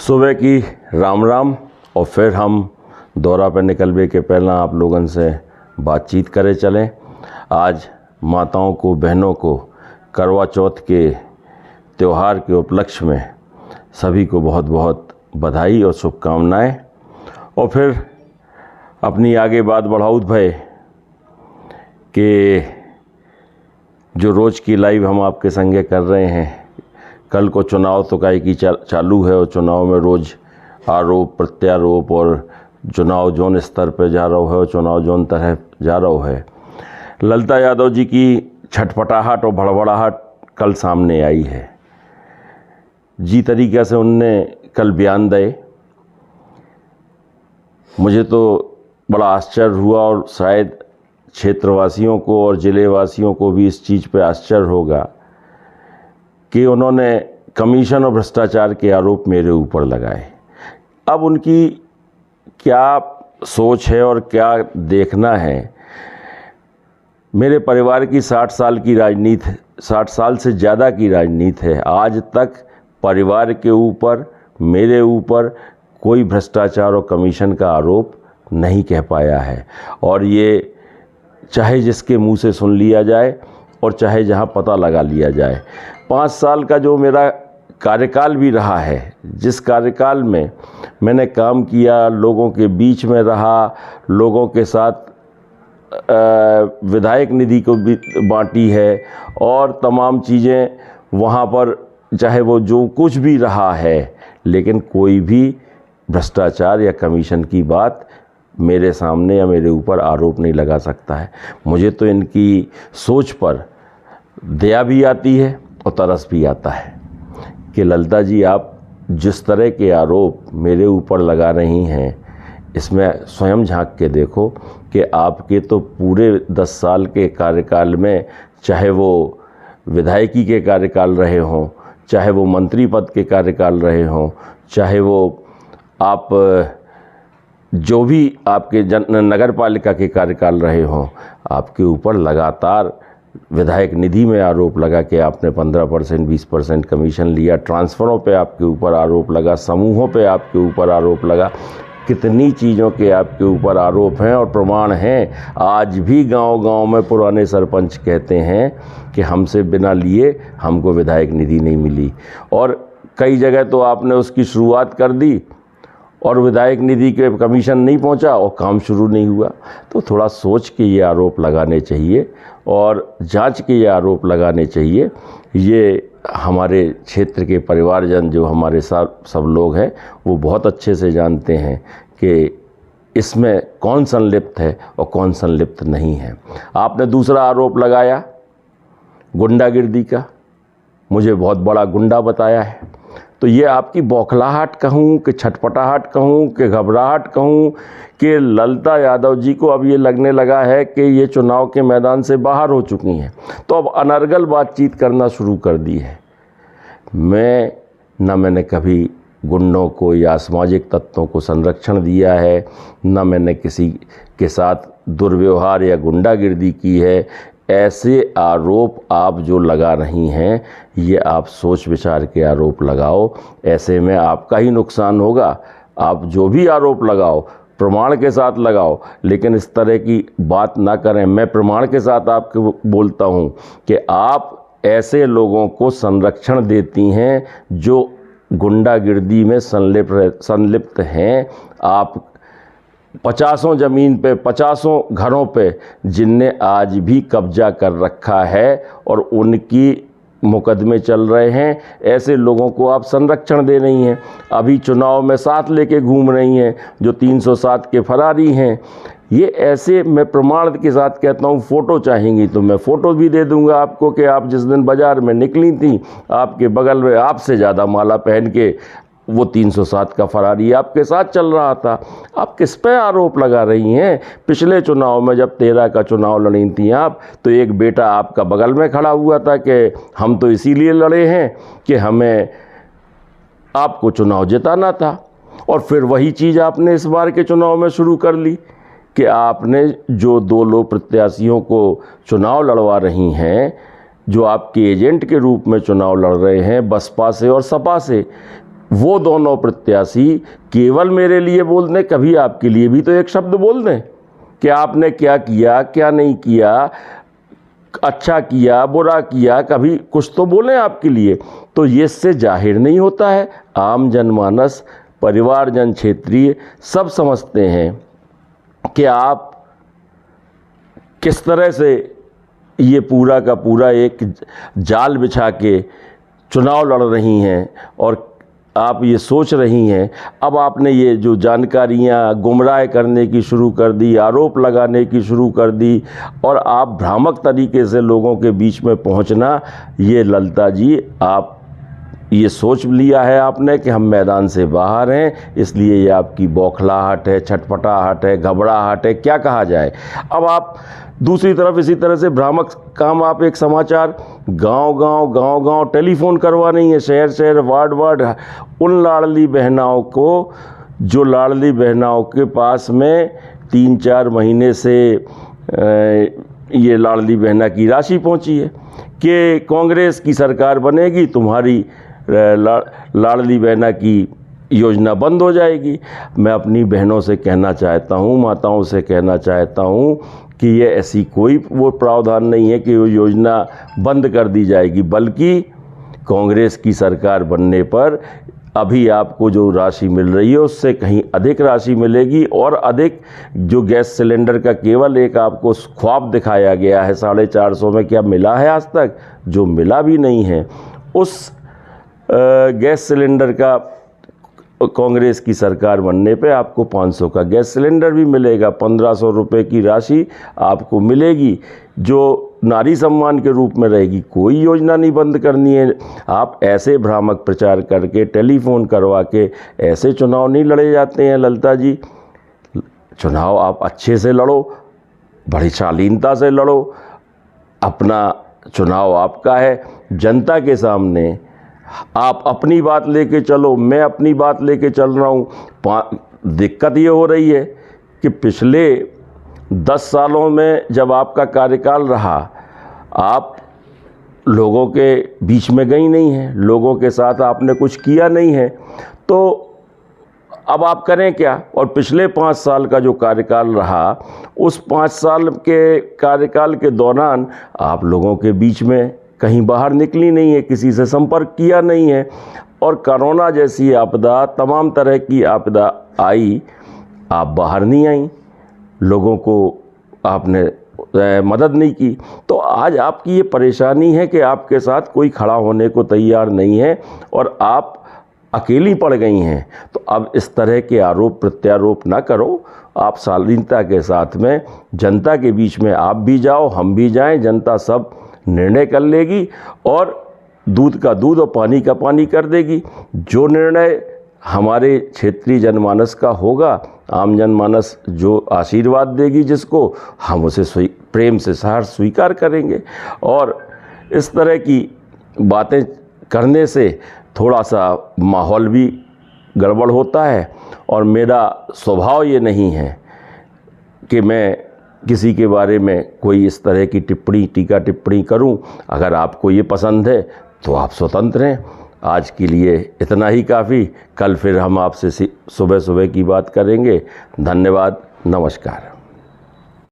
सुबह की राम राम। और फिर हम दौरा पर निकलने के पहला आप लोगों से बातचीत करे चलें। आज माताओं को, बहनों को करवा चौथ के त्यौहार के उपलक्ष्य में सभी को बहुत बहुत बधाई और शुभकामनाएं। और फिर अपनी आगे बात बढ़ाऊत भय कि जो रोज़ की लाइव हम आपके संगे कर रहे हैं, कल को चुनाव तो काई की चालू है और चुनाव में रोज़ आरोप प्रत्यारोप और चुनाव जोन स्तर पर जा रहा है और चुनाव जोन तरह जा रहा है। ललिता यादव जी की छटपटाहट और भड़बड़ाहट कल सामने आई है। जी तरीक़े से उनने कल बयान दिए, मुझे तो बड़ा आश्चर्य हुआ और शायद क्षेत्रवासियों को और ज़िले वासियों को भी इस चीज़ पे आश्चर्य होगा कि उन्होंने कमीशन और भ्रष्टाचार के आरोप मेरे ऊपर लगाए। अब उनकी क्या सोच है और क्या देखना है। मेरे परिवार की 60 साल की राजनीति, 60 साल से ज़्यादा की राजनीति है। आज तक परिवार के ऊपर, मेरे ऊपर कोई भ्रष्टाचार और कमीशन का आरोप नहीं कह पाया है। और ये चाहे जिसके मुंह से सुन लिया जाए और चाहे जहां पता लगा लिया जाए। 5 साल का जो मेरा कार्यकाल भी रहा है, जिस कार्यकाल में मैंने काम किया, लोगों के बीच में रहा, लोगों के साथ विधायक निधि को भी बांटी है और तमाम चीज़ें वहाँ पर, चाहे वो जो कुछ भी रहा है, लेकिन कोई भी भ्रष्टाचार या कमीशन की बात मेरे सामने या मेरे ऊपर आरोप नहीं लगा सकता है। मुझे तो इनकी सोच पर दया भी आती है और तरस भी आता है कि ललिता जी, आप जिस तरह के आरोप मेरे ऊपर लगा रही हैं, इसमें स्वयं झांक के देखो कि आपके तो पूरे 10 साल के कार्यकाल में, चाहे वो विधायकी के कार्यकाल रहे हों, चाहे वो मंत्री पद के कार्यकाल रहे हों, चाहे वो आप जो भी आपके नगर पालिका के कार्यकाल रहे हों, आपके ऊपर लगातार विधायक निधि में आरोप लगा कि आपने 15%, 20% कमीशन लिया। ट्रांसफ़रों पे आपके ऊपर आरोप लगा, समूहों पे आपके ऊपर आरोप लगा। कितनी चीज़ों के आपके ऊपर आरोप हैं और प्रमाण हैं। आज भी गांव-गांव में पुराने सरपंच कहते हैं कि हमसे बिना लिए हमको विधायक निधि नहीं मिली। और कई जगह तो आपने उसकी शुरुआत कर दी और विधायक निधि के कमीशन नहीं पहुंचा और काम शुरू नहीं हुआ। तो थोड़ा सोच के ये आरोप लगाने चाहिए और जांच के ये आरोप लगाने चाहिए। ये हमारे क्षेत्र के परिवारजन, जो हमारे साथ सब लोग हैं, वो बहुत अच्छे से जानते हैं कि इसमें कौन संलिप्त है और कौन संलिप्त नहीं है। आपने दूसरा आरोप लगाया गुंडागिर्दी का, मुझे बहुत बड़ा गुंडा बताया है। तो ये आपकी बौखलाहट कहूँ कि छटपटाहट कहूँ कि घबराहट कहूँ कि ललिता यादव जी को अब ये लगने लगा है कि ये चुनाव के मैदान से बाहर हो चुकी हैं, तो अब अनर्गल बातचीत करना शुरू कर दी है। मैंने कभी गुंडों को या सामाजिक तत्वों को संरक्षण दिया है, न मैंने किसी के साथ दुर्व्यवहार या गुंडागिर्दी की है। ऐसे आरोप आप जो लगा रही हैं, ये आप सोच विचार के आरोप लगाओ। ऐसे में आपका ही नुकसान होगा। आप जो भी आरोप लगाओ प्रमाण के साथ लगाओ, लेकिन इस तरह की बात ना करें। मैं प्रमाण के साथ आपको बोलता हूँ कि आप ऐसे लोगों को संरक्षण देती हैं जो गुंडागिर्दी में संलिप्त हैं। आप 50 ज़मीन पे, 50 घरों पे जिनने आज भी कब्जा कर रखा है और उनकी मुकदमे चल रहे हैं, ऐसे लोगों को आप संरक्षण दे रही हैं। अभी चुनाव में साथ लेके घूम रही हैं जो 307 के फरारी हैं। ये ऐसे, मैं प्रमाण के साथ कहता हूँ, फ़ोटो चाहेंगी तो मैं फ़ोटो भी दे दूँगा आपको कि आप जिस दिन बाज़ार में निकली थी, आपके बगल में आपसे ज़्यादा माला पहन के वो 307 का फरारी आपके साथ चल रहा था। आप किस पे आरोप लगा रही हैं? पिछले चुनाव में जब 13 का चुनाव लड़ी थी आप, तो एक बेटा आपका बगल में खड़ा हुआ था कि हम तो इसीलिए लड़े हैं कि हमें आपको चुनाव जिताना था। और फिर वही चीज़ आपने इस बार के चुनाव में शुरू कर ली कि आपने जो 2 लोग प्रत्याशियों को चुनाव लड़वा रही हैं, जो आपके एजेंट के रूप में चुनाव लड़ रहे हैं बसपा से और सपा से, वो दोनों प्रत्याशी केवल मेरे लिए बोल दें, कभी आपके लिए भी तो एक शब्द बोल दें कि आपने क्या किया, क्या नहीं किया, अच्छा किया, बुरा किया, कभी कुछ तो बोलें आपके लिए। तो ये इससे जाहिर नहीं होता है, आम जनमानस, परिवारजन, क्षेत्रीय सब समझते हैं कि आप किस तरह से ये पूरा का पूरा एक जाल बिछा के चुनाव लड़ रही हैं और आप ये सोच रही हैं। अब आपने ये जो जानकारियाँ गुमराह करने की शुरू कर दी, आरोप लगाने की शुरू कर दी और आप भ्रामक तरीके से लोगों के बीच में पहुंचना, ये ललिता जी आप ये सोच लिया है आपने कि हम मैदान से बाहर हैं, इसलिए ये आपकी बौखलाहट है, छटपटाहट है, घबराहट है, क्या कहा जाए। अब आप दूसरी तरफ इसी तरह से भ्रामक काम, आप एक समाचार गांव-गांव टेलीफोन करवा नहीं है, शहर-शहर, वार्ड-वार्ड, उन लाडली बहनाओं को जो लाडली बहनाओं के पास में 3-4 महीने से ये लाडली बहना की राशि पहुंची है कि कांग्रेस की सरकार बनेगी, तुम्हारी लाडली बहना की योजना बंद हो जाएगी। मैं अपनी बहनों से कहना चाहता हूँ, माताओं से कहना चाहता हूँ कि ये ऐसी कोई वो प्रावधान नहीं है कि वो योजना बंद कर दी जाएगी, बल्कि कांग्रेस की सरकार बनने पर अभी आपको जो राशि मिल रही है उससे कहीं अधिक राशि मिलेगी। और अधिक जो गैस सिलेंडर का केवल एक आपको ख्वाब दिखाया गया है 450 में, क्या मिला है आज तक? जो मिला भी नहीं है, उस गैस सिलेंडर का कांग्रेस की सरकार बनने पे आपको 500 का गैस सिलेंडर भी मिलेगा, 1500 रुपये की राशि आपको मिलेगी जो नारी सम्मान के रूप में रहेगी। कोई योजना नहीं बंद करनी है। आप ऐसे भ्रामक प्रचार करके, टेलीफोन करवा के ऐसे चुनाव नहीं लड़े जाते हैं ललिता जी। चुनाव आप अच्छे से लड़ो, बड़ी शालीनता से लड़ो, अपना चुनाव आपका है, जनता के सामने आप अपनी बात लेके चलो, मैं अपनी बात लेके चल रहा हूँ। दिक्कत ये हो रही है कि पिछले 10 सालों में जब आपका कार्यकाल रहा, आप लोगों के बीच में गई नहीं हैं, लोगों के साथ आपने कुछ किया नहीं है, तो अब आप करें क्या। और पिछले 5 साल का जो कार्यकाल रहा, उस 5 साल के कार्यकाल के दौरान आप लोगों के बीच में कहीं बाहर निकली नहीं है, किसी से संपर्क किया नहीं है। और कोरोना जैसी आपदा, तमाम तरह की आपदा आई, आप बाहर नहीं आई, लोगों को आपने मदद नहीं की। तो आज आपकी ये परेशानी है कि आपके साथ कोई खड़ा होने को तैयार नहीं है और आप अकेली पड़ गई हैं। तो अब इस तरह के आरोप प्रत्यारोप ना करो। आप शालीनता के साथ में जनता के बीच में आप भी जाओ, हम भी जाएं, जनता सब निर्णय कर लेगी और दूध का दूध और पानी का पानी कर देगी। जो निर्णय हमारे क्षेत्रीय जनमानस का होगा, आम जनमानस जो आशीर्वाद देगी जिसको, हम उसे प्रेम से सहर्ष स्वीकार करेंगे। और इस तरह की बातें करने से थोड़ा सा माहौल भी गड़बड़ होता है। और मेरा स्वभाव ये नहीं है कि मैं किसी के बारे में कोई इस तरह की टिप्पणी, टीका टिप्पणी करूं। अगर आपको ये पसंद है तो आप स्वतंत्र हैं। आज के लिए इतना ही काफ़ी। कल फिर हम आपसे सुबह सुबह की बात करेंगे। धन्यवाद, नमस्कार।